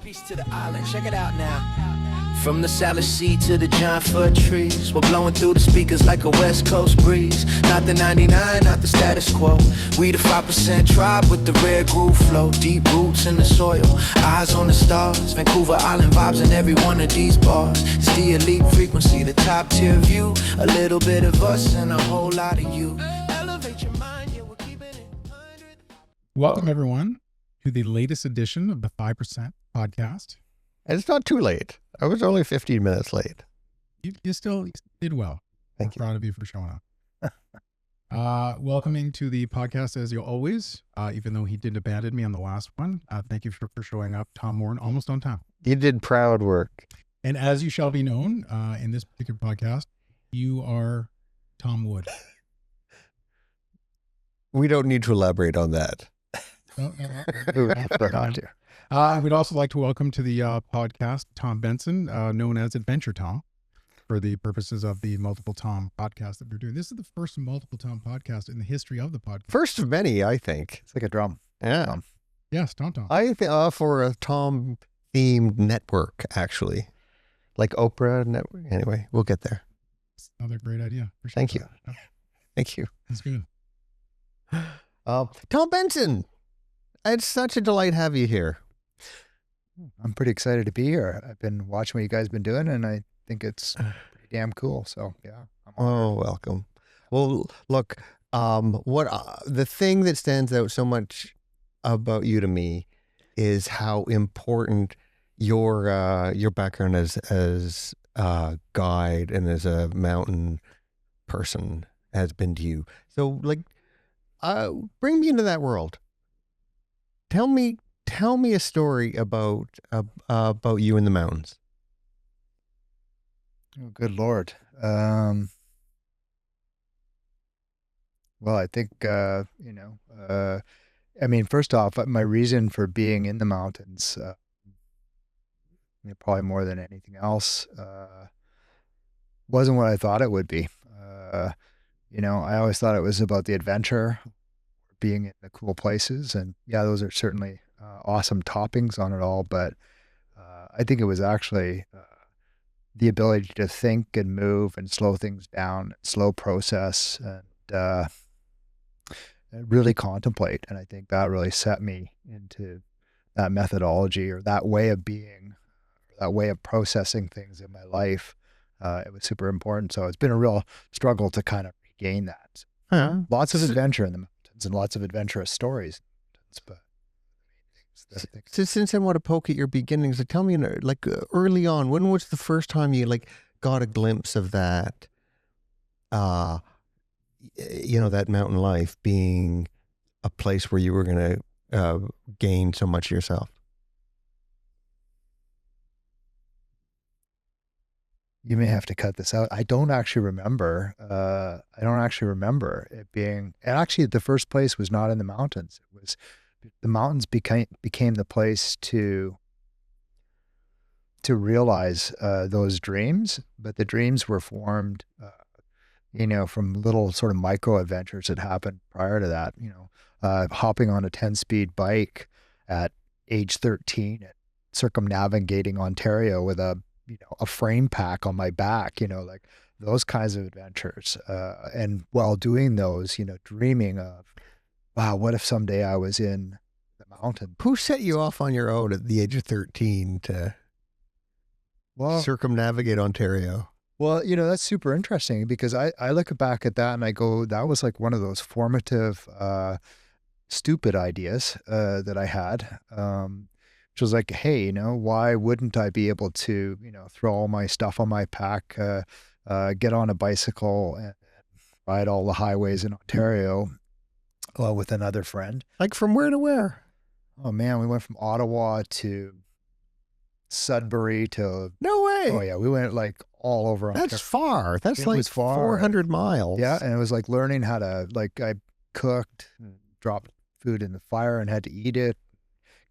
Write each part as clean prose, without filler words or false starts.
Peace to the island, check it out now. From the salad seed to the giant fir trees, we're blowing through the speakers like a west coast breeze. Not the 99, not the status quo. We the 5% tribe with the red groove flow. Deep roots in the soil, eyes on the stars. Vancouver Island vibes in every one of these bars. It's the elite frequency, the top tier view. A little bit of us and a whole lot of you. Elevate your mind, yeah, we're keeping it 100. Welcome everyone to the latest edition of the 5% podcast. And it's not too late. I was only 15 minutes late. You still did well. Thank you. Proud of you for showing up. Welcoming to the podcast as you always, even though he did abandon me on the last one. Thank you for showing up, Tom Warren, almost on time. You did proud work. And as you shall be known in this particular podcast, you are Tom Wood. We don't need to elaborate on that. I would also like to welcome to the podcast Tom Benson, known as Adventure Tom, for the purposes of the Multiple Tom podcast that we're doing. This is the first Multiple Tom podcast in the history of the podcast. First of many, I think. It's like a drum. Yeah. Yes, Tom. I think for a Tom-themed network, actually. Like Oprah network. Anyway, we'll get there. It's another great idea. Appreciate Thank you. that. Yeah, Thank you. that's good. Tom Benson, it's such a delight to have you here. I'm pretty excited to be here. I've been watching what you guys have been doing, and I think it's pretty damn cool. So, yeah. Oh, welcome. Well, look, the thing that stands out so much about you to me is how important your background as a guide and as a mountain person has been to you. So, like, bring me into that world. Tell me a story about you in the mountains. Oh, good Lord. Well, I think, I mean, first off, my reason for being in the mountains, probably more than anything else, wasn't what I thought it would be. I always thought it was about the adventure, being in the cool places. And yeah, those are certainly awesome toppings on it all. But I think it was actually the ability to think and move and slow things down, slow process, and really contemplate. And I think that really set me into that methodology or that way of being, that way of processing things in my life. It was super important. So it's been a real struggle to kind of regain that. Lots of adventure in the mountains and lots of adventurous stories. But So since I want to poke at your beginnings, tell me, like, early on, when was the first time you got a glimpse of that, that mountain life being a place where you were going to gain so much yourself? You may have to cut this out. I don't actually remember. It being, and actually the first place was not in the mountains. It was, the mountains became the place to realize those dreams, but the dreams were formed, from little sort of micro adventures that happened prior to that. Hopping on a 10-speed bike at age 13 and circumnavigating Ontario with a frame pack on my back, like those kinds of adventures. And while doing those, dreaming of, wow, what if someday I was in the mountain? Who set you off on your own at the age of 13 to circumnavigate Ontario? Well, that's super interesting because I look back at that and I go, that was like one of those formative, stupid ideas that I had. Which was like, hey, why wouldn't I be able to, throw all my stuff on my pack, get on a bicycle and ride all the highways in Ontario with another friend. Like from where to where? Oh, man, we went from Ottawa to Sudbury to... No way. Oh, yeah, we went like all over Ontario. That's far. That's like 400 miles. Yeah, and it was like learning how to, I cooked, dropped food in the fire and had to eat it.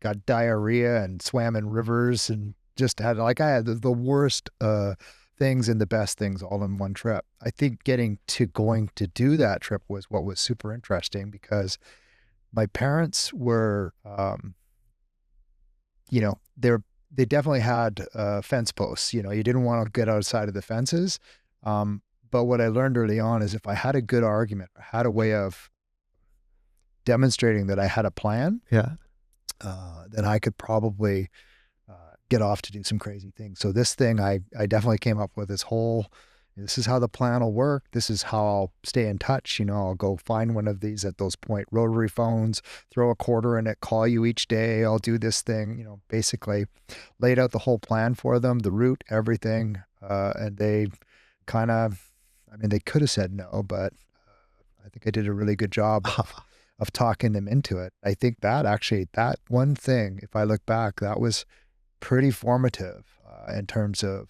Got diarrhea and swam in rivers and just had, I had the worst things and the best things all in one trip. I think going to do that trip was what was super interesting because my parents were, they're they definitely had fence posts. You didn't want to get outside of the fences. But what I learned early on is if I had a good argument, I had a way of demonstrating that I had a plan, Yeah. then I could probably get off to do some crazy things. So this thing, I definitely came up with this is how the plan will work. This is how I'll stay in touch. I'll go find one of these at those point rotary phones, throw a quarter in it, call you each day. I'll do this thing, basically laid out the whole plan for them, the route, everything. And they kind of, they could have said no, but I think I did a really good job of talking them into it. I think that one thing, if I look back, that was pretty formative in terms of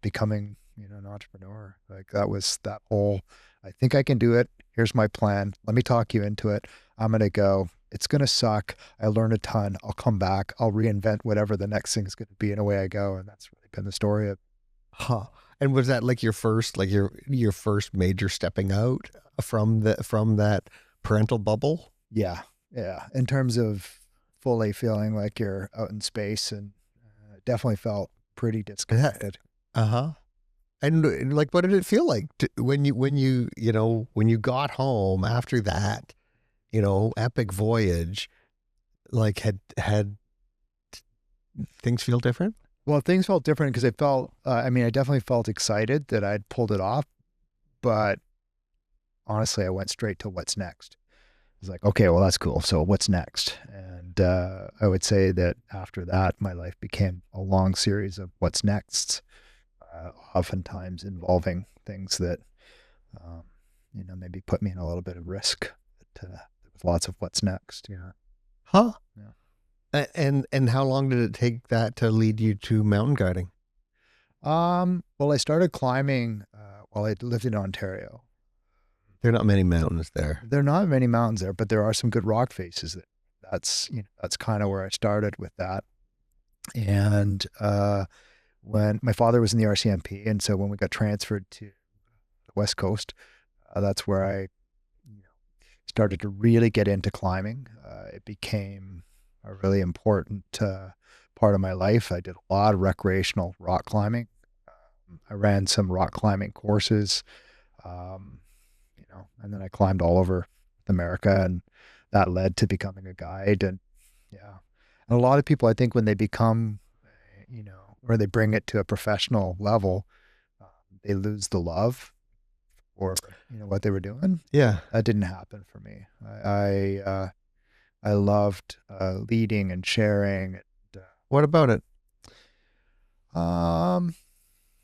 becoming, an entrepreneur. Like that whole, I think I can do it. Here's my plan. Let me talk you into it. I'm going to go. It's going to suck. I learned a ton. I'll come back. I'll reinvent whatever the next thing is going to be, and away I go. And that's really been the story of. Huh. And was that like your first major stepping out from that parental bubble? Yeah. Yeah. In terms of fully feeling like you're out in space, and definitely felt pretty disconnected. Uh-huh. And like, what did it feel like when you got home after that, epic voyage? Like, had things feel different? Well, things felt different because I felt, I definitely felt excited that I'd pulled it off, but honestly, I went straight to what's next. I was like, okay, well, that's cool. So what's next? And I would say that after that, my life became a long series of what's next. Oftentimes involving things that, maybe put me in a little bit of risk, but with lots of what's next. Yeah. Huh? Yeah. And how long did it take that to lead you to mountain guiding? Well, I started climbing while I lived in Ontario. There are not many mountains there. There are not many mountains there, but there are some good rock faces. That's kind of where I started with that. And when my father was in the RCMP, and so when we got transferred to the West Coast, that's where I started to really get into climbing. It became a really important part of my life. I did a lot of recreational rock climbing. I ran some rock climbing courses, and then I climbed all over America, and that led to becoming a guide. And yeah, and a lot of people, I think, when they become, or they bring it to a professional level, they lose the love for what they were doing. Yeah. That didn't happen for me. I loved leading and sharing. What about it?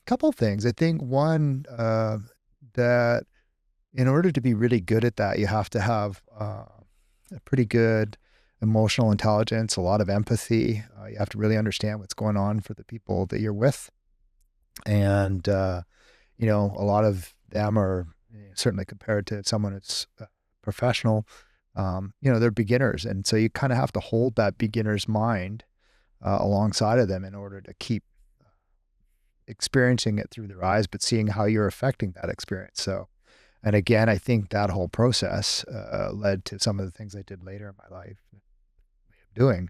Couple things. I think one, that in order to be really good at that, you have to have a pretty good emotional intelligence, a lot of empathy. You have to really understand what's going on for the people that you're with. And, a lot of them are certainly compared to someone that's professional, they're beginners. And so you kind of have to hold that beginner's mind alongside of them in order to keep experiencing it through their eyes, but seeing how you're affecting that experience. So, and again, I think that whole process led to some of the things I did later in my life doing.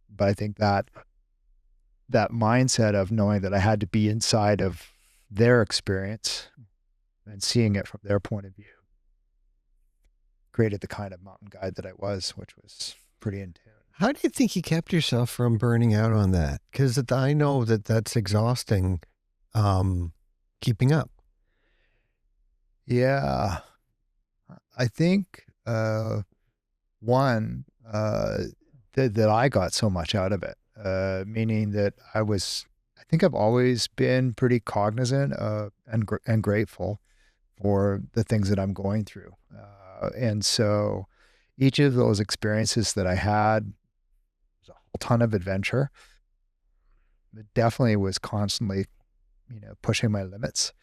But I think that mindset of knowing that I had to be inside of their experience and seeing it from their point of view created the kind of mountain guide that I was, which was pretty in tune. How do you think you kept yourself from burning out on that? Because I know that that's exhausting, keeping up. Yeah. I think, one, that I got so much out of it, meaning that I think I've always been pretty cognizant and grateful for the things that I'm going through. And so each of those experiences that I had was a whole ton of adventure. It definitely was constantly, pushing my limits.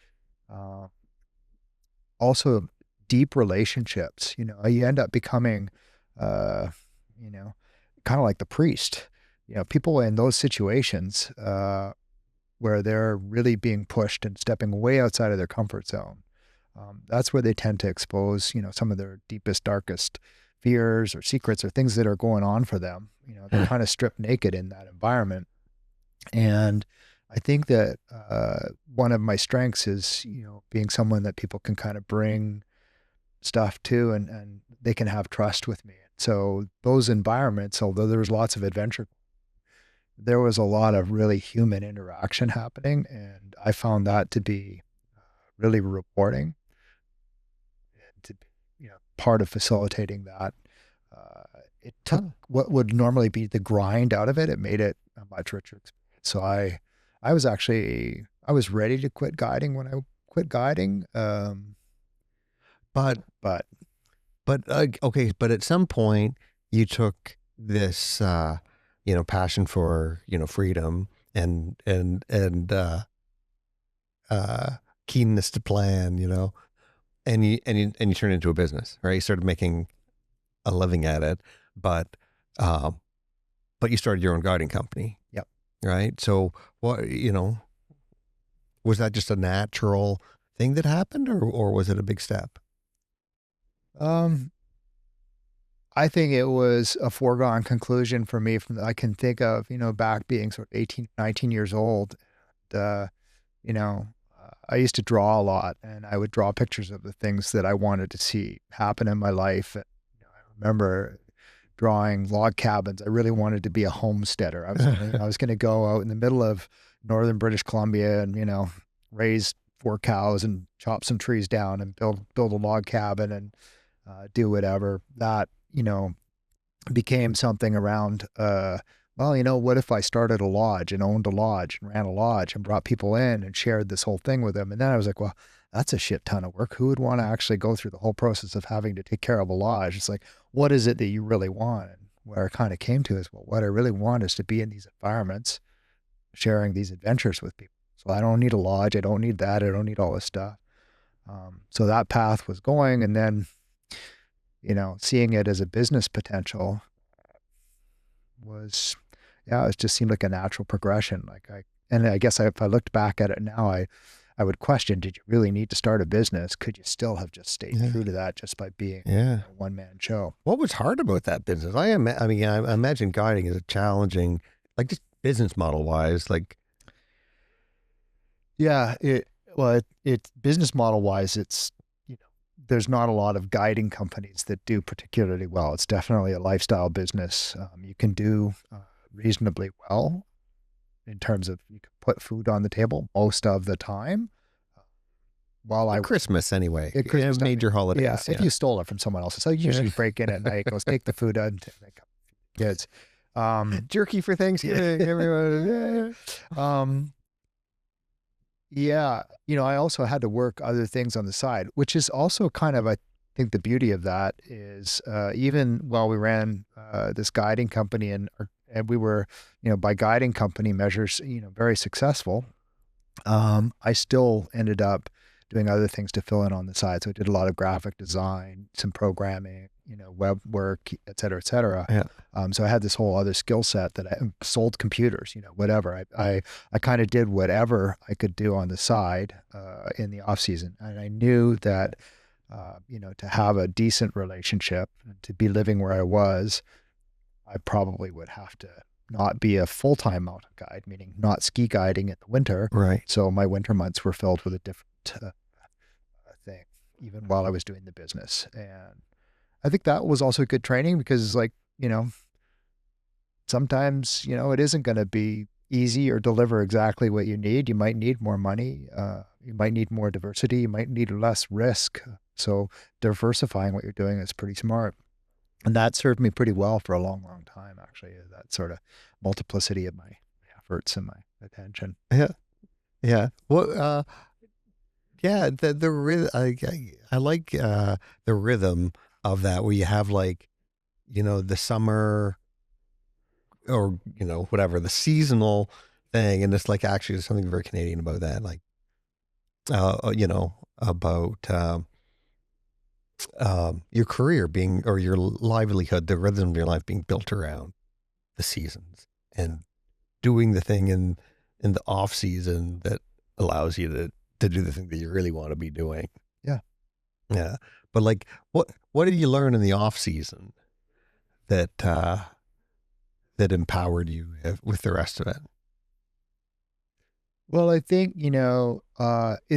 Also deep relationships, you end up becoming, kind of like the priest, people in those situations, where they're really being pushed and stepping way outside of their comfort zone. That's where they tend to expose, some of their deepest, darkest fears or secrets or things that are going on for them. They're kind of stripped naked in that environment. And I think that one of my strengths is, being someone that people can kind of bring stuff to, and they can have trust with me. So those environments, although there was lots of adventure, there was a lot of really human interaction happening. And I found that to be really rewarding, and to be, part of facilitating that. It took what would normally be the grind out of it. It made it a much richer experience. So I was ready to quit guiding when I quit guiding. But But okay, but at some point you took this passion for freedom and keenness to plan, and you turned it into a business, right? You started making a living at it, but you started your own guiding company. Yep. Right. So what was that just a natural thing that happened, or was it a big step? I think it was a foregone conclusion for me from I can think of, back being sort of 18, 19 years old. And, I used to draw a lot, and I would draw pictures of the things that I wanted to see happen in my life. And, I remember drawing log cabins. I really wanted to be a homesteader. I was going to go out in the middle of northern British Columbia and, raise 4 cows and chop some trees down and build a log cabin and do whatever. That, became something around, what if I started a lodge and owned a lodge and ran a lodge and brought people in and shared this whole thing with them? And then I was like, well, that's a shit ton of work. Who would want to actually go through the whole process of having to take care of a lodge? It's like, what is it that you really want? And where I kind of came to is, well, what I really want is to be in these environments, sharing these adventures with people. So I don't need a lodge. I don't need that. I don't need all this stuff. So that path was going. And then, seeing it as a business potential was, it just seemed like a natural progression. And I guess if I looked back at it now, I would question, did you really need to start a business? Could you still have just stayed true to that just by being a one-man show? What was hard about that business? I imagine guiding is a challenging, like just business model wise, like. Yeah, it's business model wise, it's, there's not a lot of guiding companies that do particularly well. It's definitely a lifestyle business. You can do reasonably well in terms of you can put food on the table most of the time. Christmas anyway. Christmas major holidays. Yeah, if you stole it from someone else. So you usually break in at night, goes take the food out and make up for kids. Jerky for Thanksgiving. Everyone. Yeah, I also had to work other things on the side, which is also kind of, I think the beauty of that is even while we ran this guiding company and we were, by guiding company measures, very successful, I still ended up doing other things to fill in on the side. So I did a lot of graphic design, some programming, web work, et cetera, et cetera. Yeah. So I had this whole other skill set that I sold computers, whatever. I kind of did whatever I could do on the side in the off season. And I knew that, to have a decent relationship, to be living where I was, I probably would have to not be a full-time mountain guide, meaning not ski guiding in the winter. Right. So my winter months were filled with a different thing, even while I was doing the business. And I think that was also good training because, sometimes, it isn't going to be easy or deliver exactly what you need. You might need more money. You might need more diversity. You might need less risk. So diversifying what you're doing is pretty smart. And that served me pretty well for a long, long time, actually, that sort of multiplicity of my efforts and my attention. Yeah. Yeah. Well, the rhythm, I like the rhythm of that, where you have the summer or, whatever, the seasonal thing. And it's actually there's something very Canadian about that. About your career being, or your livelihood, the rhythm of your life being built around the seasons and doing the thing in the off season that allows you to do the thing that you really want to be doing. Yeah. Yeah. But what did you learn in the off season that empowered you with the rest of it? Well, I think, in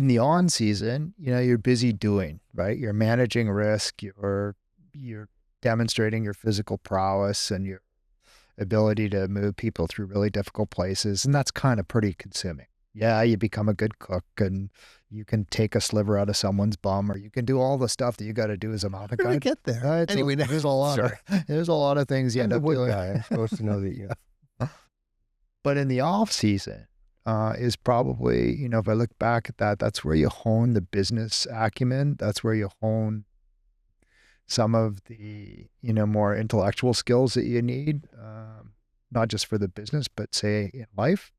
the on season, you're busy doing, right? You're managing risk, you're demonstrating your physical prowess and your ability to move people through really difficult places, and that's kind of pretty consuming. Yeah, you become a good cook and you can take a sliver out of someone's bum, or you can do all the stuff that you got to do as a mountain How did we guide. get there? Anyway, There's a lot sorry. of there's a lot of things you I'm end the up wood doing. guy. I'm supposed to know that. Yeah. But in the off season, is probably, if I look back at that, that's where you hone the business acumen. That's where you hone some of the, more intellectual skills that you need, not just for the business, but say in life.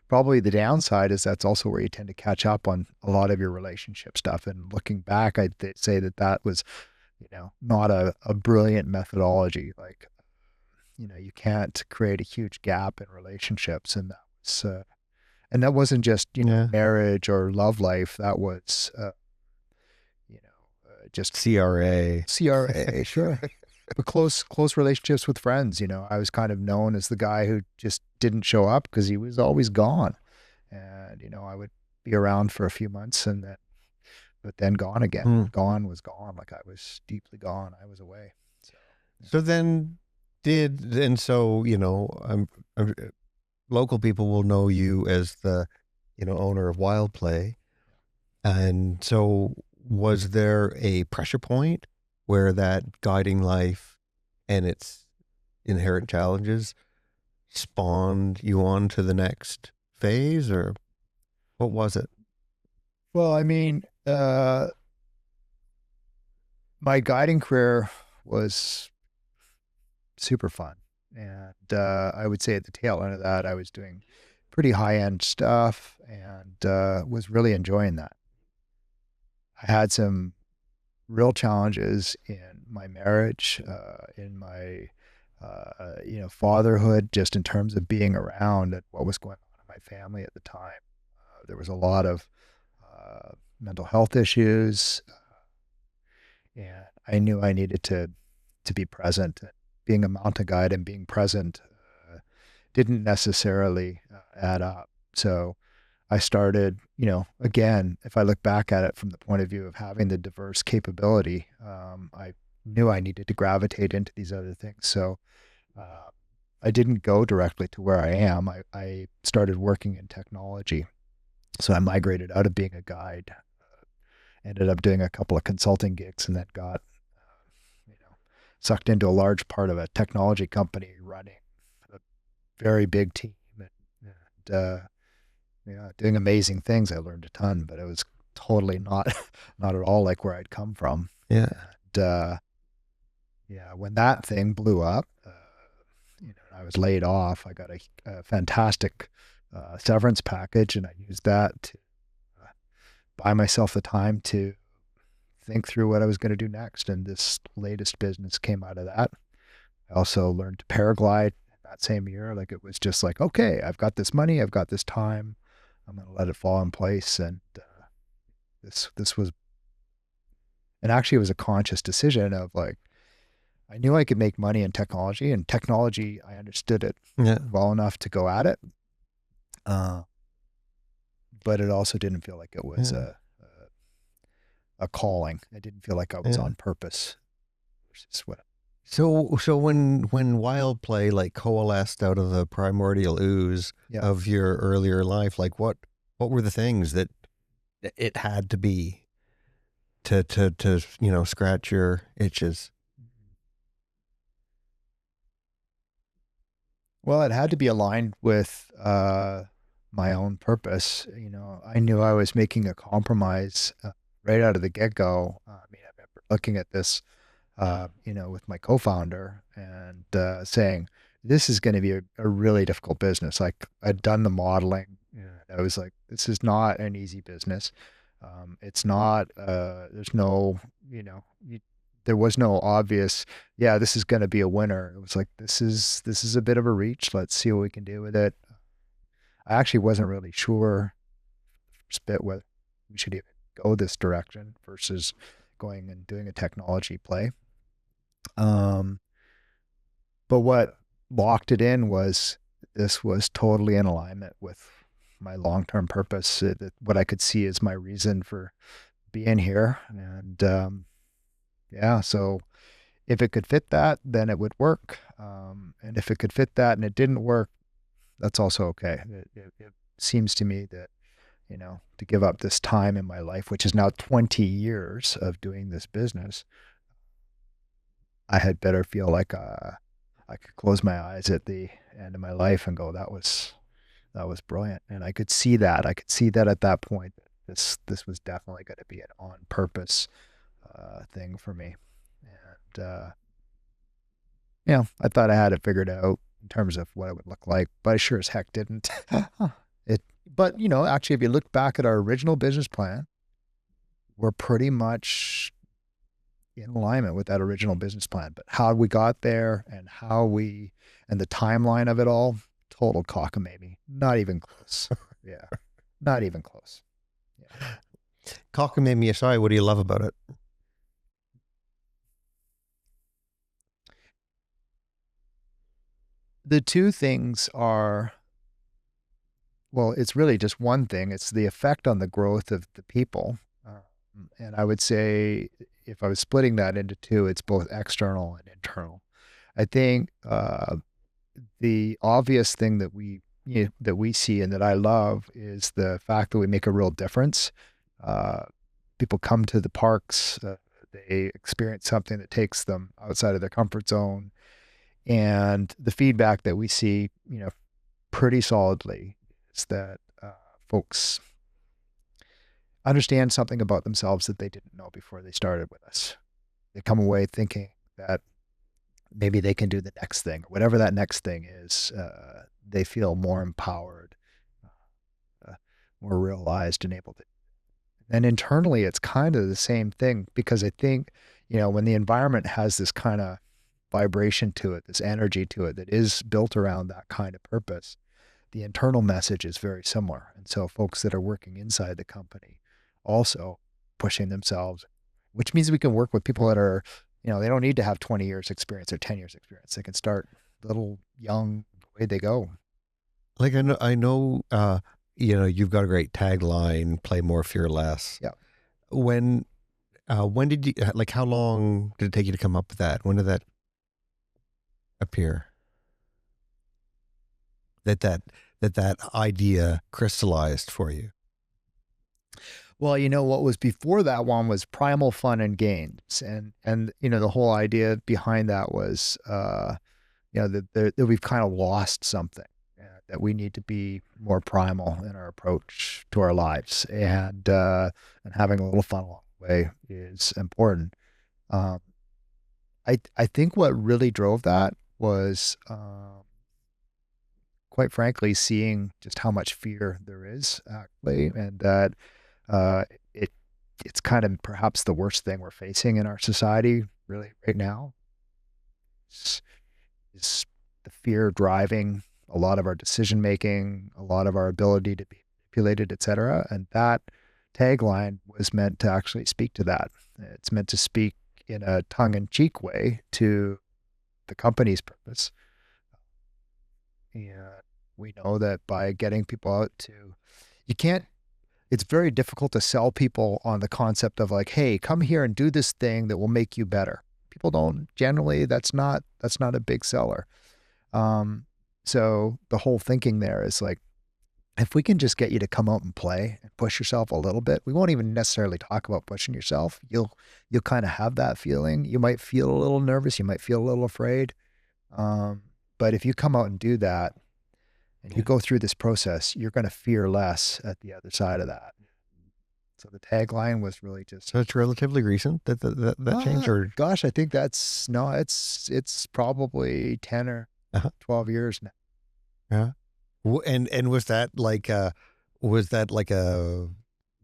Probably the downside is that's also where you tend to catch up on a lot of your relationship stuff. And looking back, say that that was, not a brilliant methodology. Like, you can't create a huge gap in relationships. And that wasn't just, Yeah. marriage or love life. That was, just CRA. CRA, sure. But close relationships with friends. I was kind of known as the guy who just didn't show up because he was always gone. And, I would be around for a few months but then gone again. Mm. Gone was gone. Like I was deeply gone. I was away. So, So then local people will know you as the, owner of WildPlay. And so was there a pressure point where that guiding life and its inherent challenges spawned you on to the next phase, or what was it? well, I mean, my guiding career was super fun. And I would say at the tail end of that, I was doing pretty high end stuff and was really enjoying that. I had some real challenges in my marriage, in my fatherhood, just in terms of being around and what was going on in my family at the time. There was a lot of mental health issues, and I knew I needed to be present. Being a mountain guide and being present didn't necessarily add up. So I started, again, if I look back at it from the point of view of having the diverse capability, I knew I needed to gravitate into these other things. So I didn't go directly to where I am. I started working in technology. So I migrated out of being a guide, ended up doing a couple of consulting gigs, and then got, sucked into a large part of a technology company running a very big team and doing amazing things. I learned a ton, but it was totally not at all like where I'd come from. Yeah. And when that thing blew up, I was laid off. I got a fantastic severance package, and I used that to buy myself the time to think through what I was going to do next. And this latest business came out of that. I also learned to paraglide that same year. Like it was just like, okay, I've got this money, I've got this time, I'm going to let it fall in place. And this was, and actually it was a conscious decision of like, I knew I could make money in technology, and technology, I understood it well enough to go at it. But it also didn't feel like it was a calling. It didn't feel like I was on purpose. Versus what. So when WildPlay like coalesced out of the primordial ooze of your earlier life, like what were the things that it had to be to scratch your itches? Well, it had to be aligned with my own purpose. I knew I was making a compromise right out of the get-go. I mean, I remember looking at this, with my co-founder and saying, this is going to be a really difficult business. Like I'd done the modeling. I was like, this is not an easy business. It's not, there's no, there was no obvious, this is going to be a winner. It was like, this is a bit of a reach. Let's see what we can do with it. I actually wasn't really sure first bit whether we should even go this direction versus going and doing a technology play. But what locked it in was this was totally in alignment with my long-term purpose, what I could see as my reason for being here. And yeah, so if it could fit that, then it would work. And if it could fit that and it didn't work, that's also okay. It seems to me that, to give up this time in my life, which is now 20 years of doing this business, I had better feel like I could close my eyes at the end of my life and go, that was brilliant. And I could see that. I could see that at that point. This was definitely going to be an on purpose thing for me. And I thought I had it figured out in terms of what it would look like, but I sure as heck didn't. But actually, if you look back at our original business plan, we're pretty much in alignment with that original business plan. But how we got there and and the timeline of it all, total cockamamie. Not even close. Yeah. Not even close. Yeah. Cockamamie aside, what do you love about it? The two things are, well, it's really just one thing. It's the effect on the growth of the people. And I would say if I was splitting that into two, it's both external and internal. I think the obvious thing that we see and that I love is the fact that we make a real difference. People come to the parks, they experience something that takes them outside of their comfort zone. And the feedback that we see, pretty solidly is that folks understand something about themselves that they didn't know before they started with us. They come away thinking that maybe they can do the next thing, whatever that next thing is. They feel more empowered, more realized and able to. And internally, it's kind of the same thing, because I think, when the environment has this kind of vibration to it, this energy to it that is built around that kind of purpose, the internal message is very similar. And so folks that are working inside the company also pushing themselves, which means we can work with people that are, they don't need to have 20 years experience or 10 years experience. They can start little young, away they go. Like I know, you've got a great tagline, play more, fear less. Yeah. When did you, like, how long did it take you to come up with that? When did that appear? That idea crystallized for you? Well, what was before that one was primal fun and gains. And the whole idea behind that was, that we've kind of lost something, that we need to be more primal in our approach to our lives. And having a little fun along the way is important. I think what really drove that was, quite frankly, seeing just how much fear there is actually, and that it's kind of perhaps the worst thing we're facing in our society really right now. Is the fear driving a lot of our decision making, a lot of our ability to be manipulated, et cetera. And that tagline was meant to actually speak to that. It's meant to speak in a tongue-in-cheek way to the company's purpose. And we know that by getting people out it's very difficult to sell people on the concept of like, hey, come here and do this thing that will make you better. People don't generally, that's not a big seller. So the whole thinking there is like, if we can just get you to come out and play and push yourself a little bit, we won't even necessarily talk about pushing yourself. You'll kind of have that feeling. You might feel a little nervous. You might feel a little afraid. But if you come out and do that and you go through this process, you're going to fear less at the other side of that. So the tagline was really just. So it's relatively recent that change, or gosh, I think it's probably 10 or 12 years now. Yeah. And was that like a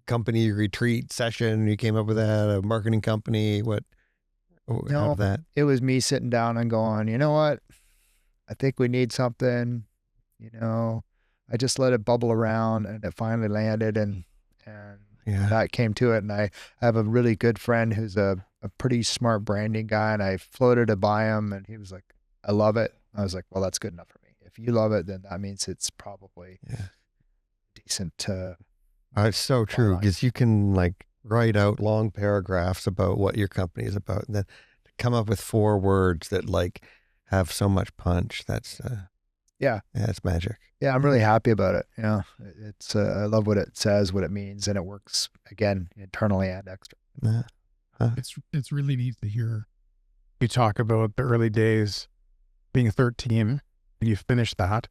company retreat session? You came up with that, a marketing company? No, it was me sitting down and going, you know what? I think we need something. I just let it bubble around and it finally landed, and that came to it. And I have a really good friend who's a pretty smart branding guy, and I floated it by him, and he was like, I love it. I was like, well, that's good enough for me. If you love it, then that means it's probably a deal. decent. It's so true line. because you can like write out long paragraphs about what your company is about, and then to come up with 4 words that like have so much punch. That's Yeah. yeah, it's magic. Yeah, I'm really happy about it. Yeah, it's I love what it says, what it means, and it works again internally and externally. Yeah. Huh. It's really neat to hear you talk about the early days being 13 and you finish that.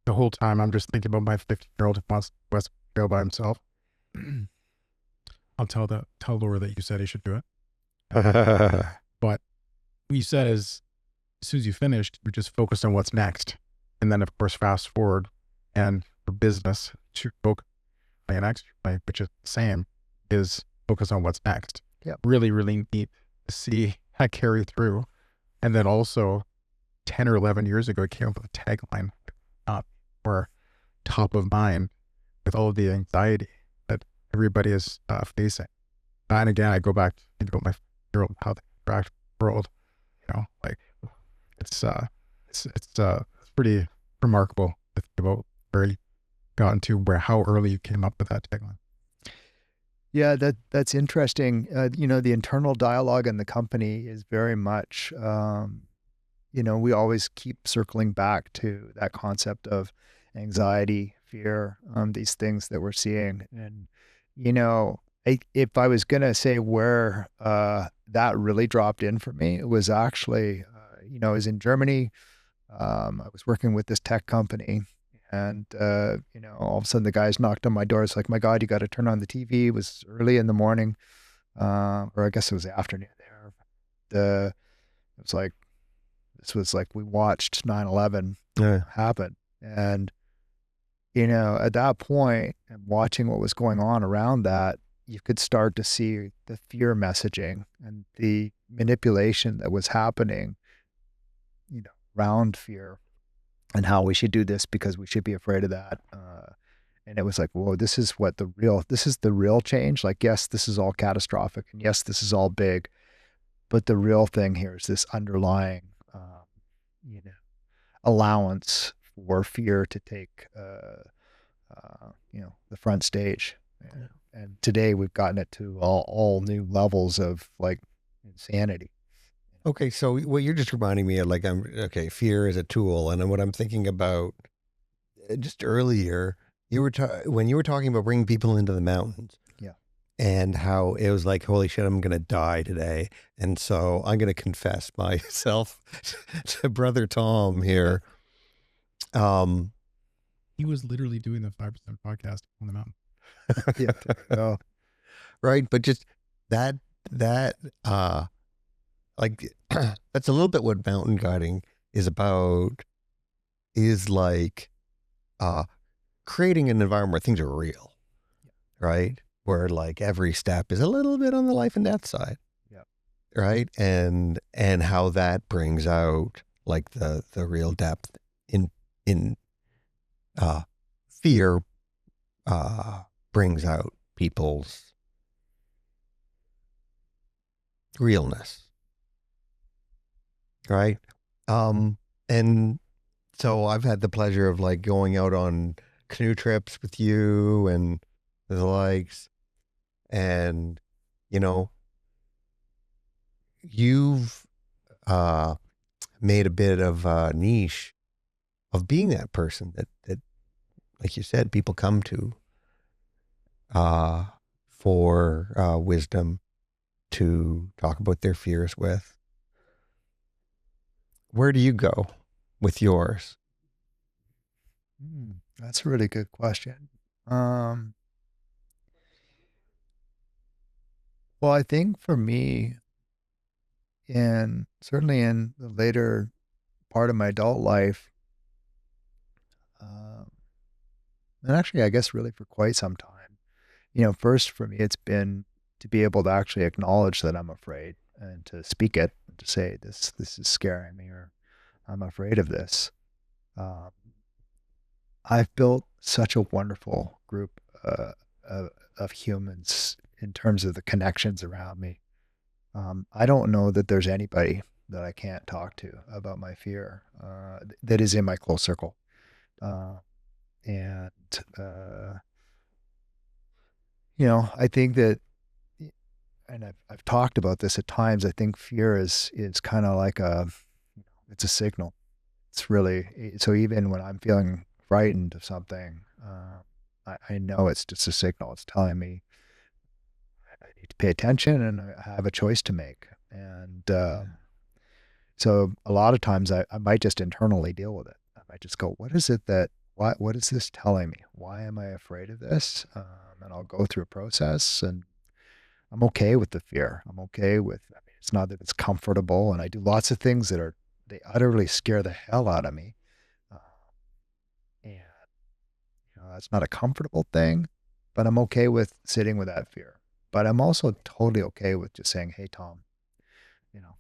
The whole time I'm just thinking about my 15-year-old who wants to West go by himself. I'll tell Laura that you said he should do it. But what you said is, as soon as you finished, you're just focused on what's next. And then, of course, fast forward, and for business, to focus my next, which is the same, is focus on what's next. Yep. Really, really neat to see that carry through. And then also, 10 or 11 years ago, it came up with a tagline, or top of mind, with all of the anxiety that everybody is facing. And again, I go back to think about my girl, how they interact with the world. You know, like it's pretty remarkable to think about where you got into, how early you came up with that tagline. Yeah, that's interesting. The internal dialogue in the company is very much, we always keep circling back to that concept of anxiety, fear, these things that we're seeing. And, if I was going to say where that really dropped in for me, it was actually, I was in Germany. I was working with this tech company. And, all of a sudden the guys knocked on my door. It's like, my God, you got to turn on the TV. It was early in the morning, or I guess it was the afternoon there. This was like we watched 9/11 happen. And, at that point and watching what was going on around that, you could start to see the fear messaging and the manipulation that was happening, around fear. And how we should do this because we should be afraid of that. And it was like, whoa, this is the real change. Like, yes, this is all catastrophic. And yes, this is all big. But the real thing here is this underlying, allowance for fear to take, the front stage. And today we've gotten it to all new levels of like insanity. Okay, so what you're just reminding me of, like, fear is a tool, and what I'm thinking about just earlier, when you were talking about bringing people into the mountains, yeah, and how it was like, holy shit, I'm gonna die today, and so I'm gonna confess myself to Brother Tom here. He was literally doing the 5% podcast on the mountain. yeah, right, but just that. Like, that's a little bit what mountain guiding is about, is like creating an environment where things are real, right? Where like every step is a little bit on the life and death side, right? And how that brings out like the real depth in fear brings out people's realness. Right. And so I've had the pleasure of like going out on canoe trips with you and the likes, and you've made a bit of a niche of being that person that like you said, people come to for wisdom, to talk about their fears with. Where do you go with yours? That's a really good question. Well, I think for me, certainly in the later part of my adult life, and actually, I guess really for quite some time, first for me, it's been to be able to actually acknowledge that I'm afraid and to speak it, and to say this is scaring me, or I'm afraid of this. I've built such a wonderful group of humans in terms of the connections around me. I don't know that there's anybody that I can't talk to about my fear that is in my close circle. And I think that, and I've talked about this at times. I think fear is kind of like it's a signal. It's really, so even when I'm feeling frightened of something, I know it's just a signal. It's telling me I need to pay attention and I have a choice to make. And so a lot of times I might just internally deal with it. I might just go, what is it that, what is this telling me? Why am I afraid of this? And I'll go through a process, and I'm okay with the fear. I'm okay with, I mean, it's not that it's comfortable, and I do lots of things that they utterly scare the hell out of me. Uh, and, that's not a comfortable thing, but I'm okay with sitting with that fear. But I'm also totally okay with just saying, hey, Tom, you know,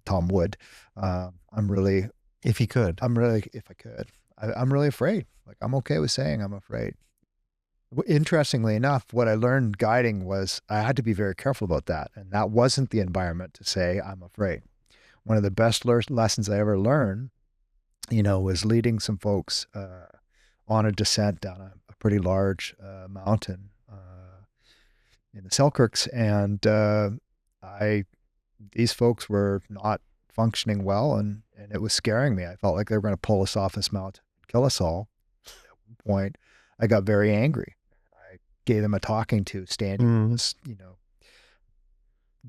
Tom Wood, I'm really, If he could. if I could, I'm really afraid. Like, I'm okay with saying I'm afraid. Interestingly enough, what I learned guiding was I had to be very careful about that. And that wasn't the environment to say, I'm afraid. One of the best lessons I ever learned, was leading some folks on a descent down a pretty large mountain in the Selkirks. And these folks were not functioning well, and it was scaring me. I felt like they were going to pull us off this mountain, kill us all. At one point, I got very angry. I gave them a talking to, standing in this,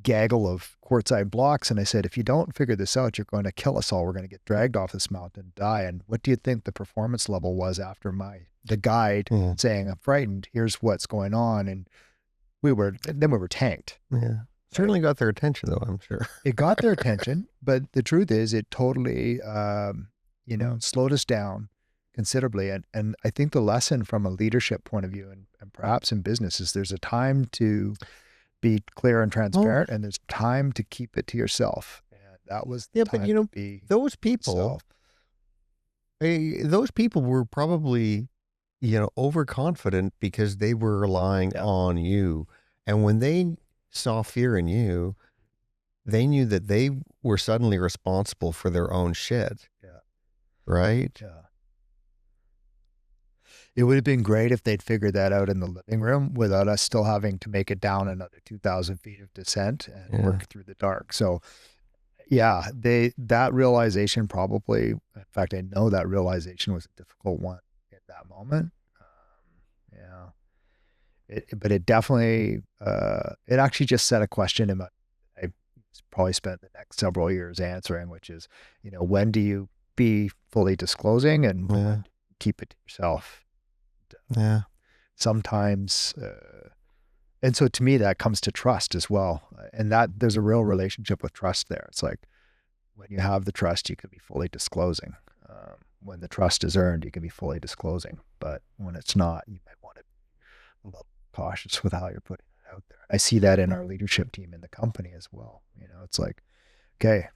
gaggle of quartzite blocks, and I said, if you don't figure this out, you're going to kill us all. We're going to get dragged off this mountain and die. And what do you think the performance level was after the guide saying, I'm frightened, here's what's going on? And we were tanked. Yeah. Certainly got their attention, though, I'm sure. It got their attention, but the truth is it totally, slowed us down considerably. And I think the lesson from a leadership point of view, and perhaps in business, is there's a time to be clear and transparent, and there's time to keep it to yourself. And that was the time to be those people, yourself. those people were probably, overconfident because they were relying on you. And when they saw fear in you, they knew that they were suddenly responsible for their own shit. Yeah. Right? Yeah. It would have been great if they'd figured that out in the living room without us still having to make it down another 2,000 feet of descent and work through the dark. So yeah, that realization probably, in fact, I know that realization was a difficult one at that moment. But it definitely, it actually just set a question in my, I probably spent the next several years answering, which is, when do you be fully disclosing and when do you keep it to yourself? Yeah. Sometimes, and so to me, that comes to trust as well. And that there's a real relationship with trust there. It's like, when you have the trust, you can be fully disclosing. When the trust is earned, you can be fully disclosing. But when it's not, you might want to be a little cautious with how you're putting it out there. I see that in our leadership team in the company as well. It's like, okay,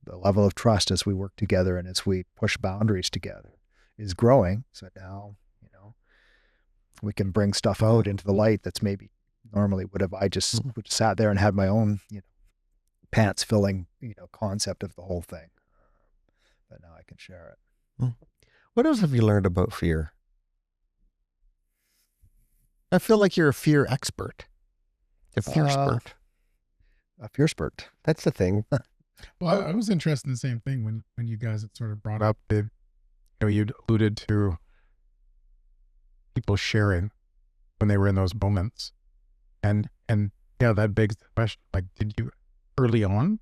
the level of trust as we work together and as we push boundaries together is growing. So now, we can bring stuff out into the light that's maybe normally would have I just would have sat there and had my own, pants filling, concept of the whole thing. But now I can share it. What else have you learned about fear? I feel like you're a fear expert. A fear spurt. A fear spurt. That's the thing. Well, I was interested in the same thing when you guys had sort of brought up you'd alluded to people sharing when they were in those moments. And yeah, that begs the question, like, early on,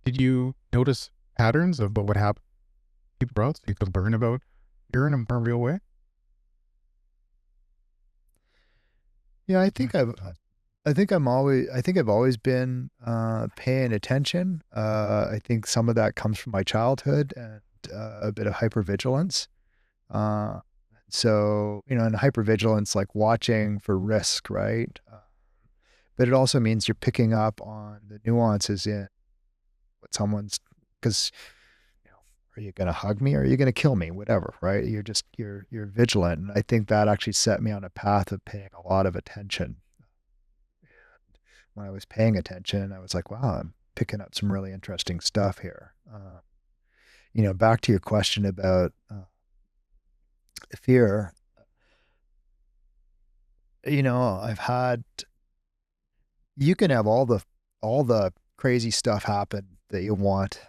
did you notice patterns of what would happen to people else so you could learn about fear in a more real way? Yeah, I think I've always been paying attention. I think some of that comes from my childhood and a bit of hypervigilance. So, and hypervigilance, like watching for risk, right? But it also means you're picking up on the nuances in what because, are you going to hug me or are you going to kill me? Whatever, right? You're vigilant. And I think that actually set me on a path of paying a lot of attention. And when I was paying attention, I was like, wow, I'm picking up some really interesting stuff here. Back to your question about fear. I've had, you can have all the crazy stuff happen that you want.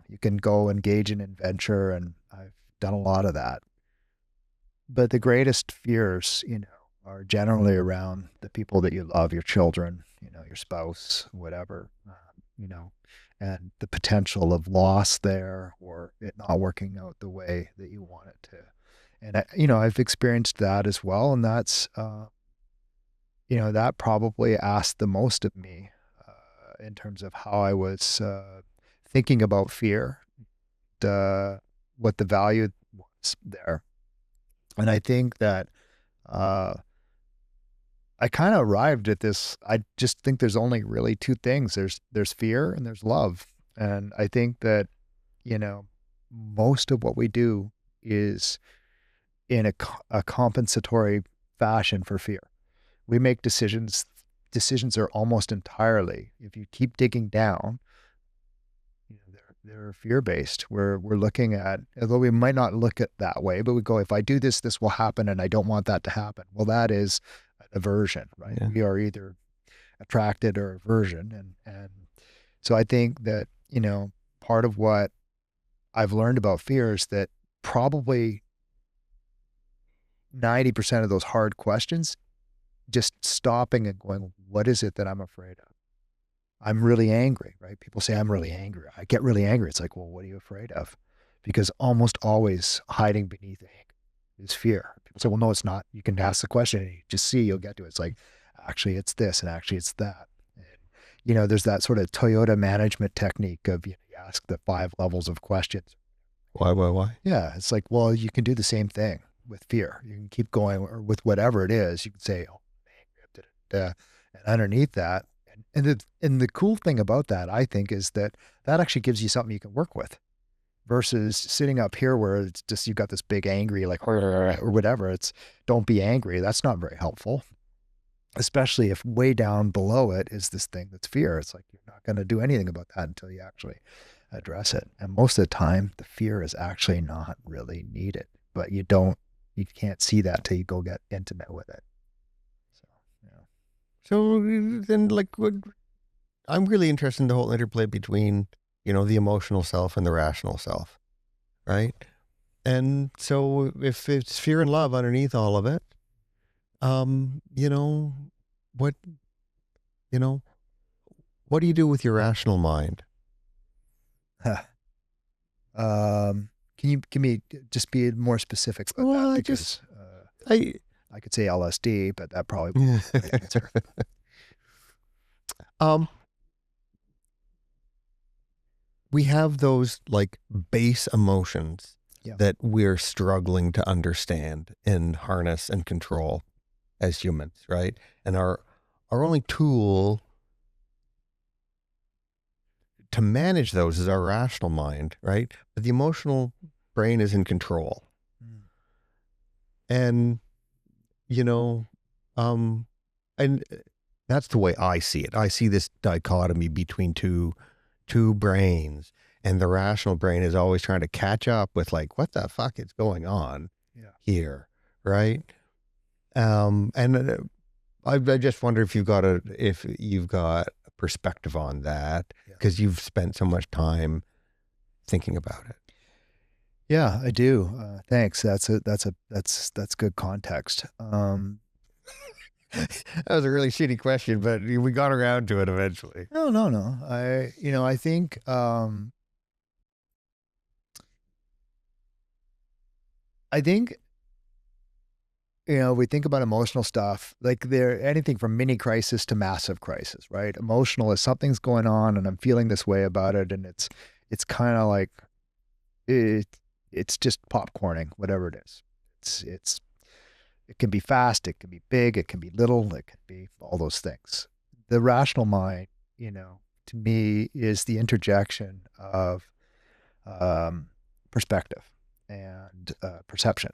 You can go engage in adventure, and I've done a lot of that. But the greatest fears, are generally around the people that you love, your children, your spouse, whatever, and the potential of loss there, or it not working out the way that you want it to. And I've experienced that as well. And that's, that probably asked the most of me in terms of how I was thinking about fear, what the value was there. And I think that I kind of arrived at this. I just think there's only really two things. There's fear and there's love. And I think that, most of what we do is in a compensatory fashion for fear. We make decisions. Decisions are almost entirely, if you keep digging down, they're fear-based. We're looking at, although we might not look at that way, but we go, if I do this, this will happen, and I don't want that to happen. Well, that is an aversion, right? Yeah. We are either attracted or aversion. And so I think that, part of what I've learned about fear is that probably 90% of those hard questions, just stopping and going, what is it that I'm afraid of? I'm really angry, right? People say, I'm really angry. I get really angry. It's like, well, what are you afraid of? Because almost always hiding beneath anger is fear. People say, well, no, it's not. You can ask the question and you just see, you'll get to it. It's like, actually, it's this, and actually, it's that. And, there's that sort of Toyota management technique of, you ask the 5 levels of questions. Why? Yeah. It's like, well, you can do the same thing with fear. You can keep going, or with whatever it is. You can say, oh, I'm angry. And underneath that, and the cool thing about that, I think, is that actually gives you something you can work with, versus sitting up here where it's just, you've got this big angry, like, or whatever. It's, don't be angry. That's not very helpful, especially if way down below it is this thing that's fear. It's like, you're not going to do anything about that until you actually address it. And most of the time, the fear is actually not really needed, but you can't see that till you go get intimate with it. So, yeah. So then, I'm really interested in the whole interplay between, the emotional self and the rational self, right? And so if it's fear and love underneath all of it, what, what do you do with your rational mind? Can you give me, just be more specific about Well, that? I Because I could say LSD, but that probably wouldn't be the answer. We have those base emotions Yeah. that we're struggling to understand and harness and control as humans, right? And our only tool to manage those is our rational mind, right? But the emotional brain is in control. And, and that's the way I see it. I see this dichotomy between two brains, and the rational brain is always trying to catch up with what the fuck is going on here, right? And I just wonder if you've got a perspective on that, because you've spent so much time thinking about it. Yeah, I do. Thanks. That's good context. That was a really shitty question, but we got around to it eventually. No. I think, we think about emotional stuff, like anything from mini crisis to massive crisis, right? Emotional is something's going on and I'm feeling this way about it. And it's kind of like, it's just popcorning, whatever it is. It can be fast, it can be big, it can be little, it can be all those things. The rational mind, to me, is the interjection of perspective and perception.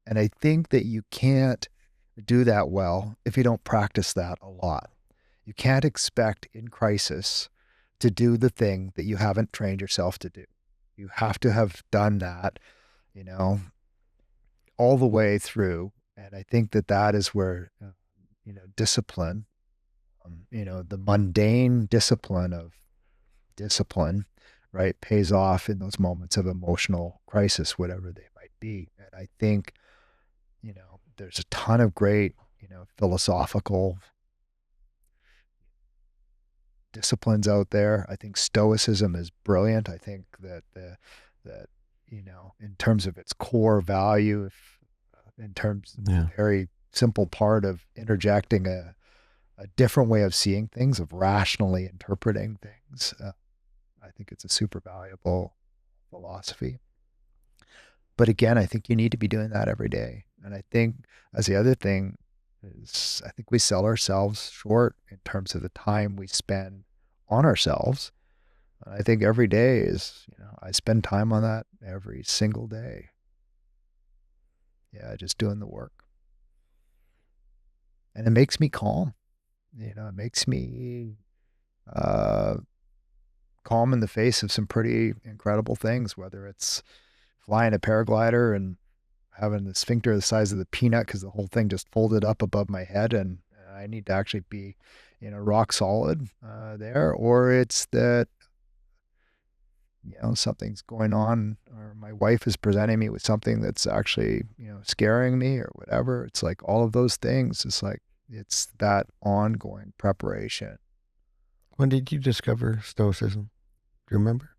And I think that you can't do that well if you don't practice that a lot. You can't expect in crisis to do the thing that you haven't trained yourself to do. You have to have done that, all the way through. And I think that that is where, discipline, the mundane discipline of discipline, right, pays off in those moments of emotional crisis, whatever they might be. And I think, there's a ton of great, philosophical disciplines out there. I think Stoicism is brilliant. I think that that in terms of its core value, if, in terms of Yeah. the very simple part of interjecting a different way of seeing things, of rationally interpreting things, I think it's a super valuable philosophy. But again, I think you need to be doing that every day. And I think as the other thing is, I think we sell ourselves short in terms of the time we spend on ourselves. I think every day is, I spend time on that every single day. Yeah, just doing the work. And it makes me calm. It makes me calm in the face of some pretty incredible things, whether it's flying a paraglider and having the sphincter the size of the peanut because the whole thing just folded up above my head and I need to actually be, rock solid there, or it's that, something's going on, or my wife is presenting me with something that's actually, scaring me or whatever. It's like all of those things. It's like, it's that ongoing preparation. When did you discover Stoicism? Do you remember?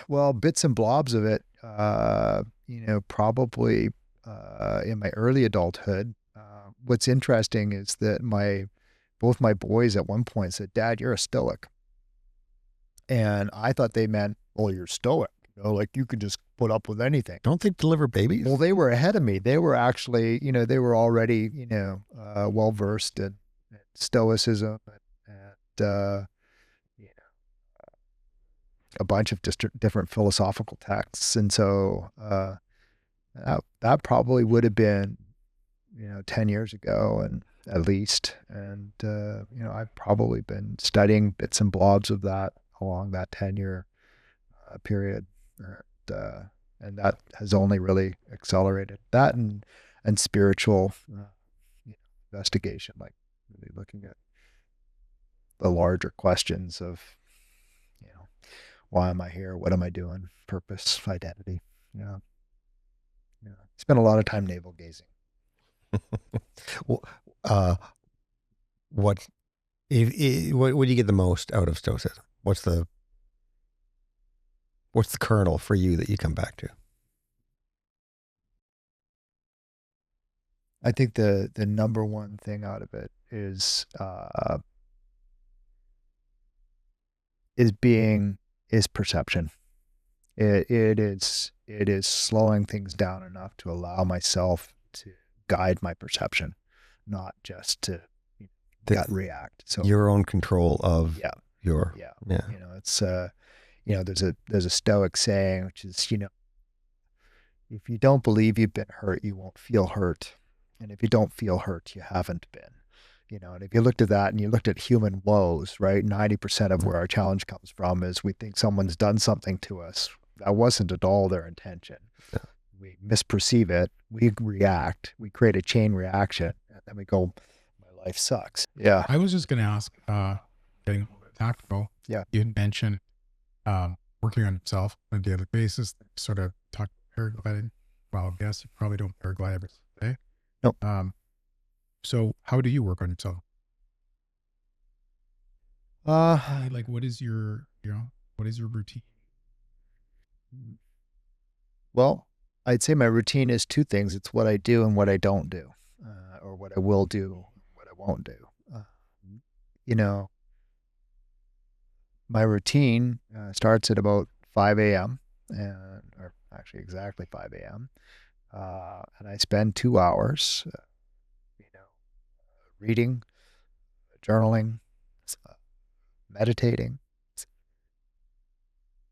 Well, bits and blobs of it, probably in my early adulthood. What's interesting is that both my boys at one point said, "Dad, you're a Stoic." And I thought they meant, "Well, you're Stoic. Like you could just put up with anything." Don't they deliver babies? Well, they were ahead of me. They were actually, they were already, well versed in Stoicism and a bunch of different philosophical texts. And so that probably would have been, 10 years ago and at least. And, I've probably been studying bits and blobs of that along that 10-year period. And that has only really accelerated that and spiritual investigation, like really looking at the larger questions of, why am I here? What am I doing? Purpose, identity. Yeah. Spent a lot of time navel gazing. Well, what do you get the most out of Stoicism? What's the kernel for you that you come back to? I think the number one thing out of it is perception. It is slowing things down enough to allow myself to guide my perception, not just to gut react. So your own control of your it's there's a Stoic saying, which is, if you don't believe you've been hurt, you won't feel hurt. And if you don't feel hurt, you haven't been. And if you looked at that and you looked at human woes, right, 90% of where our challenge comes from is we think someone's done something to us. That wasn't at all their intention. Yeah. We misperceive it. We react. We create a chain reaction. And then we go, my life sucks. Yeah. I was just going to ask, getting a little bit tactical. Yeah. You had mentioned working on yourself on a daily basis, sort of talk paragliding. Well, I guess you probably don't paraglide every day. Nope. So how do you work on yourself? Like what is your routine? Well, I'd say my routine is two things. It's what I do and what I don't do, or what I will do, what I won't do. My routine starts at about 5 a.m. or actually exactly 5 a.m. And I spend 2 hours, reading, journaling, meditating,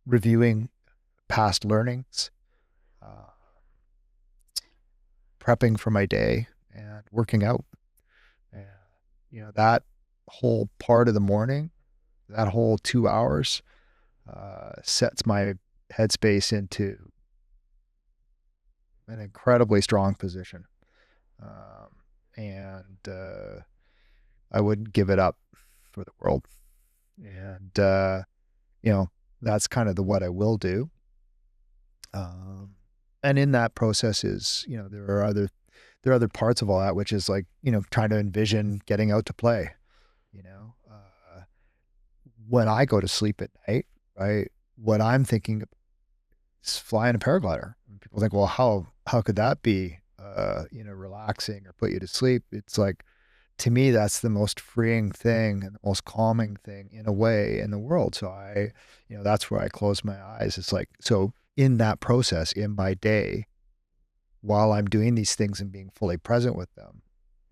reviewing past learnings, prepping for my day, and working out. And, that whole part of the morning, that whole 2 hours sets my headspace into an incredibly strong position. And I wouldn't give it up for the world. And, that's kind of what I will do. And in that process is, there are other parts of all that, which is like, trying to envision getting out to play, when I go to sleep at night, right? What I'm thinking is flying a paraglider. And people think, well, how could that be, relaxing or put you to sleep? It's like, to me, that's the most freeing thing and the most calming thing in a way in the world. So that's where I close my eyes. It's like, so in that process, in my day, while I'm doing these things and being fully present with them,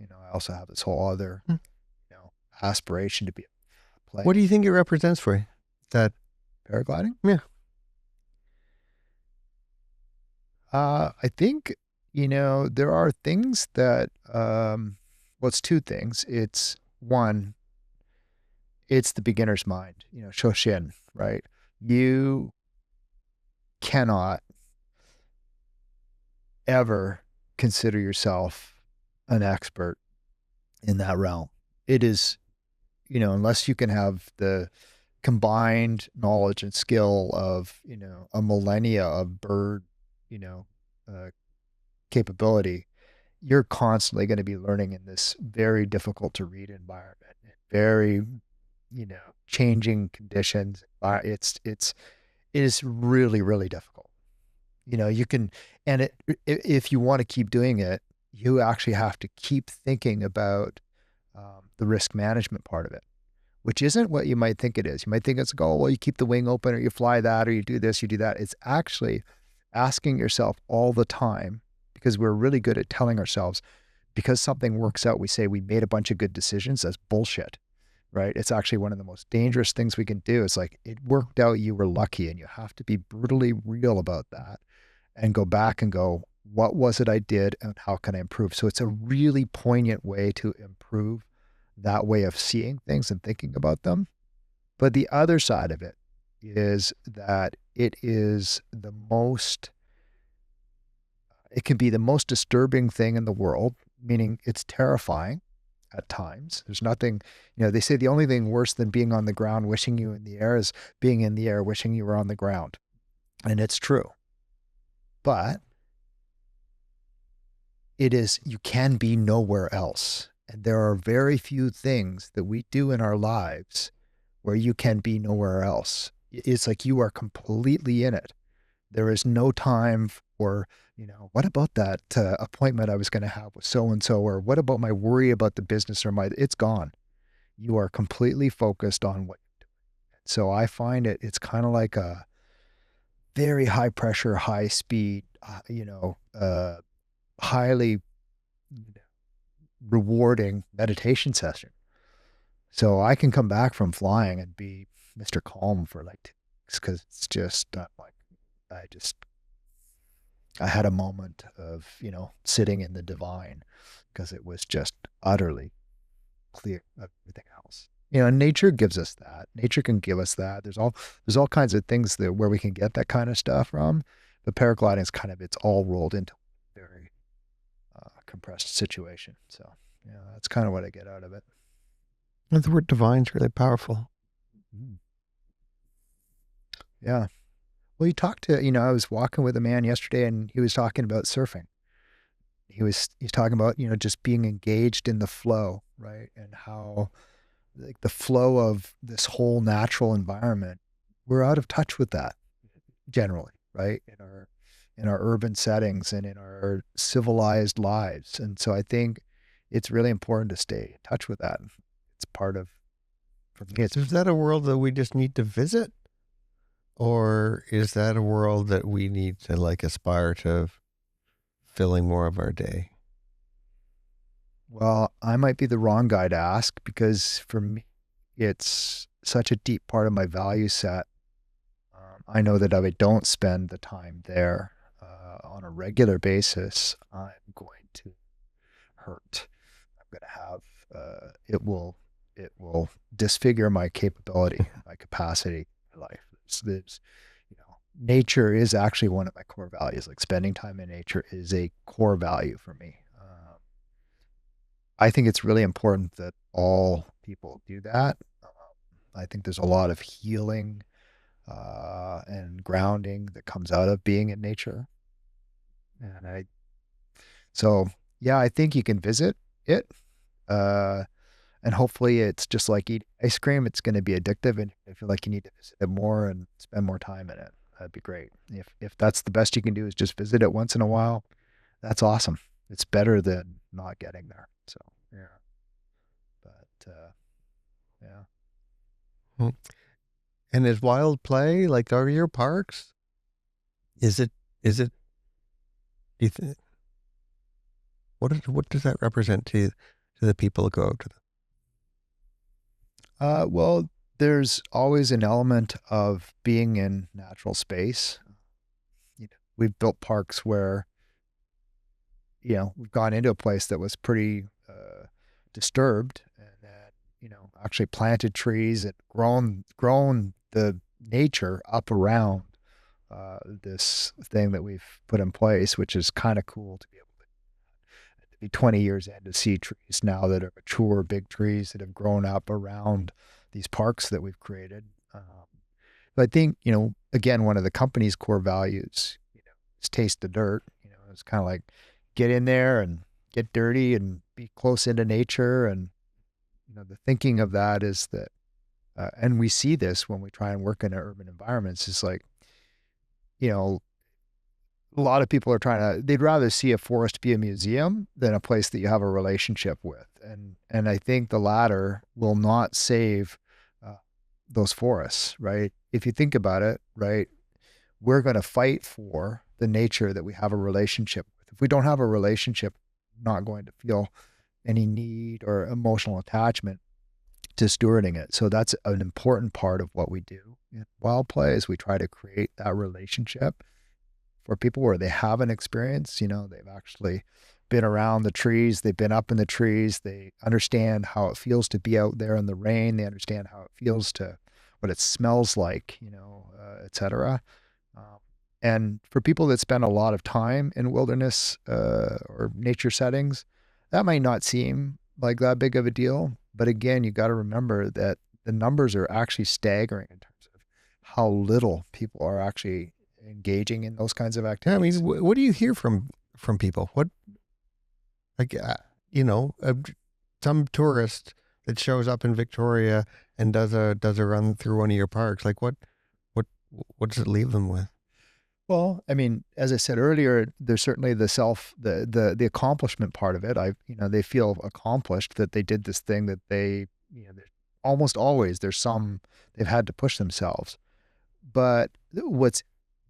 I also have this whole other, aspiration to be a player. What do you think it represents for you? That Paragliding? Yeah. I think, there are things that, well, it's two things. It's one, it's the beginner's mind, shoshin, right? You cannot ever consider yourself an expert in that realm. It is, unless you can have the combined knowledge and skill of, a millennia of bird, uh, capability, you're constantly going to be learning in this very difficult to read environment, very, changing conditions. It is really, really difficult. You can, and if you want to keep doing it, you actually have to keep thinking about the risk management part of it, which isn't what you might think it is. You might think it's, oh, well, you keep the wing open or you fly that or you do this, you do that. It's actually asking yourself all the time, because we're really good at telling ourselves, because something works out, we say we made a bunch of good decisions. That's bullshit, right? It's actually one of the most dangerous things we can do. It's like, it worked out, you were lucky, and you have to be brutally real about that and go back and go, what was it I did and how can I improve? So it's a really poignant way to improve that way of seeing things and thinking about them. But the other side of it is that it can be the most disturbing thing in the world, meaning it's terrifying at times. There's nothing, they say the only thing worse than being on the ground wishing you in the air is being in the air wishing you were on the ground. And it's true. But you can be nowhere else. And there are very few things that we do in our lives where you can be nowhere else. It's like you are completely in it. There is no time for, what about that appointment I was going to have with so-and-so, or what about my worry about the business it's gone. You are completely focused on what you're doing. So I find it's kind of like a very high pressure, high speed, highly rewarding meditation session. So I can come back from flying and be Mr. Calm for like 2 weeks, because it's just I had a moment of, sitting in the divine, because it was just utterly clear of everything else. And nature gives us that. Nature can give us that. There's all kinds of things where we can get that kind of stuff from. But paragliding is it's all rolled into a very compressed situation. So, that's kind of what I get out of it. the word divine is really powerful. Yeah. Well, you talked to, I was walking with a man yesterday and he was talking about surfing. He's talking about, just being engaged in the flow, right? And how like the flow of this whole natural environment, we're out of touch with that generally, right? In our urban settings and in our civilized lives. And so I think it's really important to stay in touch with that. It's part of, for me, Is that a world that we just need to visit? Or is that a world that we need to aspire to filling more of our day? Well, I might be the wrong guy to ask, because for me, it's such a deep part of my value set. I know that if I don't spend the time there on a regular basis, I'm going to hurt. I'm going to have, it will disfigure my capability, my capacity, my life. There's nature is actually one of my core values. Like spending time in nature is a core value for me. I think it's really important that all people do that. I think there's a lot of healing and grounding that comes out of being in nature. And so yeah, I think you can visit it. Uh, and hopefully it's just like eating ice cream. It's going to be addictive, and I feel like you need to visit it more and spend more time in it. That'd be great. If that's the best you can do is just visit it once in a while, that's awesome. It's better than not getting there. So yeah, but yeah. Mm. And is WildPlay, like, are your parks? Is it? Do you think? What does that represent to the people who go out to them? Well, there's always an element of being in natural space. You know, we've built parks where, you know, we've gone into a place that was pretty disturbed, and that, you know, actually planted trees and grown the nature up around this thing that we've put in place, which is kind of cool to be able to be 20 years in to see trees now that are mature, big trees that have grown up around these parks that we've created. But I think, you know, again, one of the company's core values, you know, is taste the dirt. You know, it's kind of like get in there and get dirty and be close into nature. And, you know, the thinking of that is that, and we see this when we try and work in urban environments, is like, you know, a lot of people are they'd rather see a forest be a museum than a place that you have a relationship with. And I think the latter will not save those forests, right? If you think about it, right, we're going to fight for the nature that we have a relationship with. If we don't have a relationship, we're not going to feel any need or emotional attachment to stewarding it. So that's an important part of what we do in WildPlay, is we try to create that relationship for people where they have an experience. You know, they've actually been around the trees, they've been up in the trees, they understand how it feels to be out there in the rain, they understand how it feels to what it smells like, you know, et cetera. And for people that spend a lot of time in wilderness or nature settings, that might not seem like that big of a deal. But again, you got to remember that the numbers are actually staggering in terms of how little people are actually engaging in those kinds of Yeah, I activities. mean, what do you hear from people? What, like, you know, some tourist that shows up in Victoria and does a run through one of your parks, like what does it leave them with? Well, I mean, as I said earlier, there's certainly the accomplishment part of it. You know, they feel accomplished that they did this thing that they, you know, almost always they've had to push themselves. But what's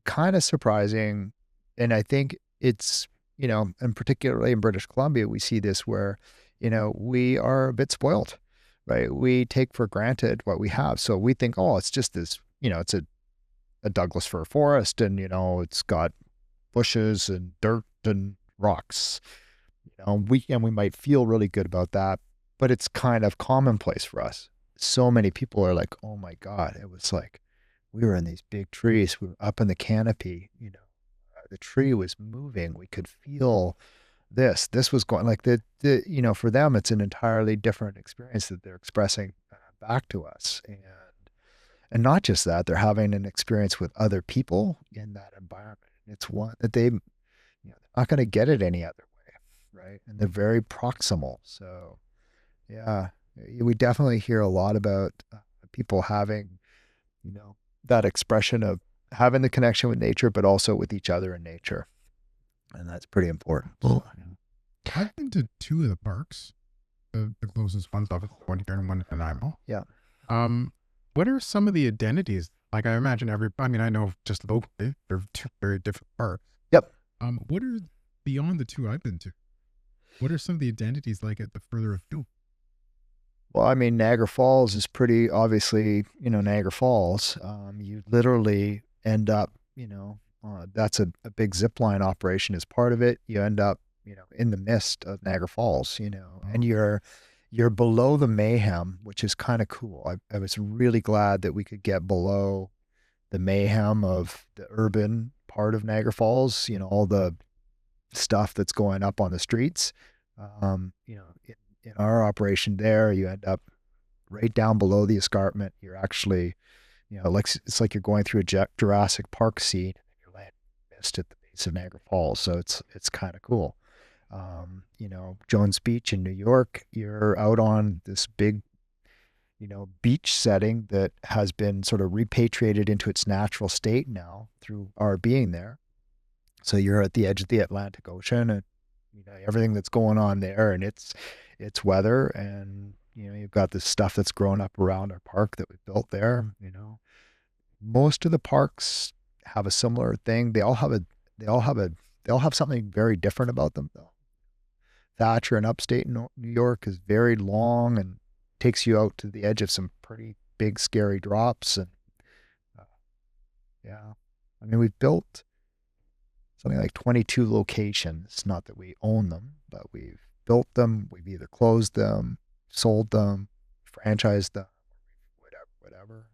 kind of surprising, and I think it's, you know, and particularly in British Columbia, we see this where, you know, we are a bit spoiled, right? We take for granted what we have. So we think, oh, it's just this, you know, it's a Douglas fir forest, and, you know, it's got bushes and dirt and rocks. You know, we might feel really good about that, but it's kind of commonplace for us. So many people are like, oh my God, it was like we were in these big trees, we were up in the canopy, you know, the tree was moving, we could feel this was going, like you know, for them it's an entirely different experience that they're expressing back to us. And not just that, they're having an experience with other people in that environment. It's one that you know, they're not going to get it any other way, right? And they're very proximal. So yeah, we definitely hear a lot about people having, you know, that expression of having the connection with nature, but also with each other in nature. And that's pretty important. Well, I've been to two of the parks, the closest ones, obviously one here and one in Nanaimo. Yeah. What are some of the identities? Like, I imagine I mean, I know just locally, they're two very different parks. Yep. What are, beyond the two I've been to, what are some of the identities like at the further afield? Well, I mean, Niagara Falls is pretty obviously, you know, Niagara Falls. You literally end up, you know, that's a big zip line operation as part of it. You end up, you know, in the midst of Niagara Falls, you know, and you're below the mayhem, which is kind of cool. I was really glad that we could get below the mayhem of the urban part of Niagara Falls, all the stuff that's going up on the streets. In our operation there, you end up right down below the escarpment. You're actually, it's like you're going through a Jurassic Park scene. You're laying mist at the base of Niagara Falls, so it's kind of cool. Jones Beach in New York, you're out on this big, beach setting that has been sort of repatriated into its natural state now through our being there. So you're at the edge of the Atlantic Ocean, and everything that's going on there, and it's weather, and you've got this stuff that's grown up around our park that we built there. Most of the parks have a similar thing. They all have something very different about them, though. Thatcher in upstate New York is very long and takes you out to the edge of some pretty big, scary drops. And we've built something like 22 locations. Not that we own them, but we've built them. We've either closed them, sold them, franchised them, whatever.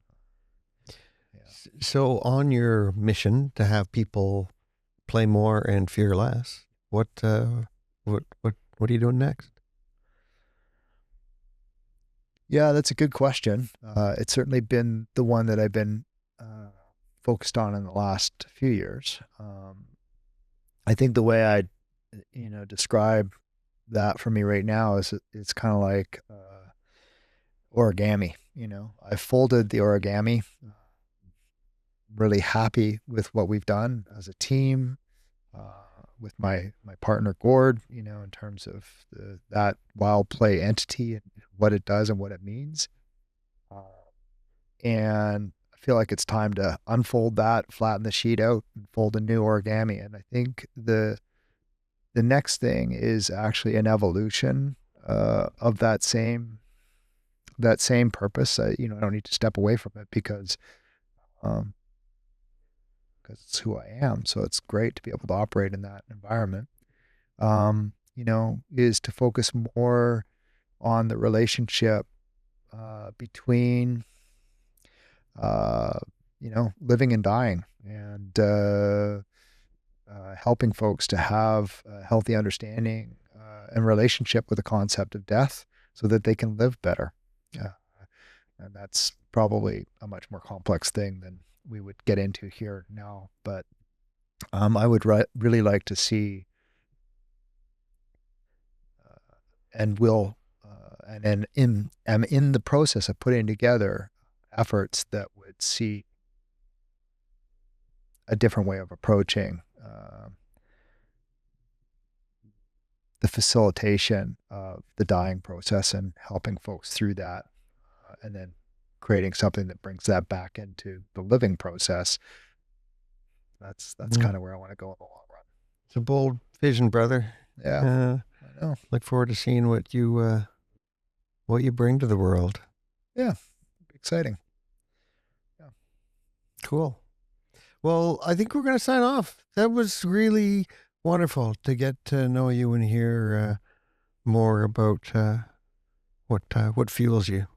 Yeah. So on your mission to have people play more and fear less, what are you doing next? Yeah, that's a good question. It's certainly been the one that I've been focused on in the last few years. I think the way I, describe that for me right now is it's kind of like origami. I folded the origami. Really happy with what we've done as a team, with my partner Gord, in terms of that WildPlay entity and what it does and what it means. And I feel like it's time to unfold that, flatten the sheet out, and fold a new origami. And I think the next thing is actually an evolution of that same purpose. I don't need to step away from it because it's who I am. So it's great to be able to operate in that environment. Is to focus more on the relationship between living and dying, and helping folks to have a healthy understanding and relationship with the concept of death so that they can live better. And that's probably a much more complex thing than we would get into here now. But I would really like to see and will and am in the process of putting together efforts that would see a different way of approaching the facilitation of the dying process and helping folks through that, and then creating something that brings that back into the living process. That's kind of where I want to go in the long run. It's a bold vision, brother. Yeah, I know. Look forward to seeing what you bring to the world. Yeah, exciting. Yeah, cool. Well, I think we're going to sign off. That was really wonderful to get to know you and hear more about what fuels you.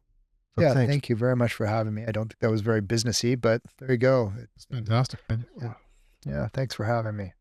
So yeah, thanks. thank you very much for having me. I don't think that was very businessy, but there you go. It's fantastic. Yeah, thanks for having me.